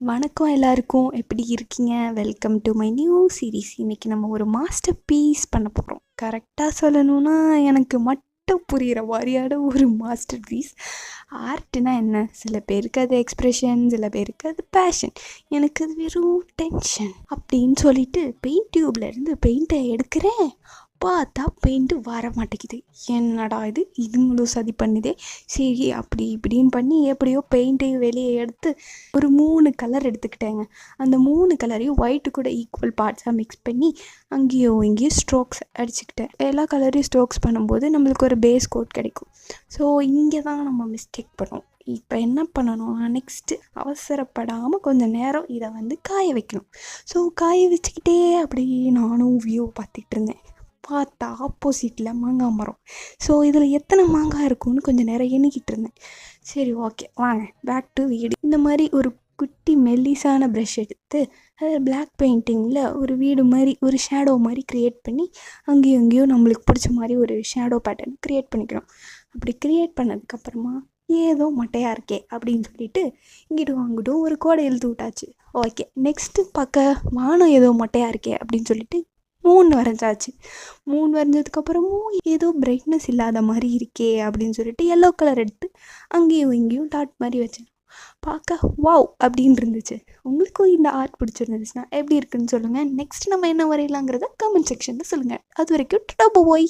வணக்கம் எல்லாருக்கும், எப்படி இருக்கீங்க? Welcome to my new series. இன்றைக்கி நம்ம ஒரு மாஸ்டர் பீஸ் பண்ண போகிறோம். கரெக்டாக சொல்லணும்னா எனக்கு மட்டும் புரிகிற மாதிரியான ஒரு மாஸ்டர் பீஸ். ஆர்ட்னா என்ன? சில பேருக்கு அது எக்ஸ்ப்ரெஷன், சில பேருக்கு அது பேஷன். எனக்கு அது வெறும் டென்ஷன் அப்படின்னு சொல்லிட்டு பெயிண்ட் டியூப்லேருந்து பெயிண்ட்டை எடுக்கிறேன். பார்த்தா பெயிண்ட்டு வர மாட்டேங்குது. என்னடா இதுங்களும் சதி பண்ணுதே. சரி அப்படி இப்படின்னு பண்ணி எப்படியோ பெயிண்ட்டையும் வெளியே எடுத்து ஒரு 3 கலர் எடுத்துக்கிட்டேங்க. அந்த 3 கலரையும் ஒயிட்டு கூட ஈக்குவல் பார்ட்ஸாக மிக்ஸ் பண்ணி அங்கேயோ இங்கேயும் ஸ்ட்ரோக்ஸ் அடிச்சுக்கிட்டேன். எல்லா கலரையும் ஸ்ட்ரோக்ஸ் பண்ணும்போது நம்மளுக்கு ஒரு பேஸ் கோட் கிடைக்கும். ஸோ இங்கே தான் நம்ம மிஸ்டேக் பண்ணோம். இப்போ என்ன பண்ணணும்னா, நெக்ஸ்ட்டு அவசரப்படாமல் கொஞ்சம் நேரம் இதை காய வைக்கணும். ஸோ காய வச்சுக்கிட்டே அப்படியே நானும் வியூ பார்த்துட்டு இருந்தேன். பார்த்தா ஆப்போசிட்டில் மாங்காய் மரம். ஸோ இதில் எத்தனை மாங்காய் இருக்கும்னு கொஞ்சம் நேரம் எண்ணிக்கிட்டு இருந்தேன். சரி ஓகே வாங்க பேக் டு வீடு. இந்த மாதிரி ஒரு குட்டி மெல்லிசான ப்ரஷ் எடுத்து அதில் பிளாக் பெயிண்டிங்கில் ஒரு வீடு மாதிரி ஒரு ஷேடோ மாதிரி க்ரியேட் பண்ணி அங்கேயும் அங்கேயும் நம்மளுக்கு பிடிச்ச மாதிரி ஒரு ஷேடோ பேட்டர்ன் க்ரியேட் பண்ணிக்கணும். அப்படி க்ரியேட் பண்ணதுக்கப்புறமா ஏதோ மட்டையாக இருக்கே அப்படின்னு சொல்லிட்டு இங்கிட்டும் அங்கிட்டும் ஒரு கோடை இழுத்து விட்டாச்சு. ஓகே, நெக்ஸ்ட்டு பார்க்க வானம் ஏதோ மட்டையாக இருக்கே அப்படின்னு சொல்லிட்டு 3 வரைஞ்சாச்சு. 3 வரைஞ்சதுக்கப்புறமும் ஏதோ பிரைட்னஸ் இல்லாத மாதிரி இருக்கே அப்படின்னு சொல்லிட்டு எல்லோ கலர் எடுத்து அங்கேயும் இங்கேயும் டாட் மாதிரி வச்சேன். பார்க்க வாவ் அப்படின்னு இருந்துச்சு. உங்களுக்கும் இந்த ஆர்ட் பிடிச்சிருந்துச்சுன்னா எப்படி இருக்குன்னு சொல்லுங்கள். நெக்ஸ்ட் நம்ம என்ன வரையலாங்கிறத கமெண்ட் செக்ஷனில் சொல்லுங்கள். அது வரைக்கும் டாடா பாய்.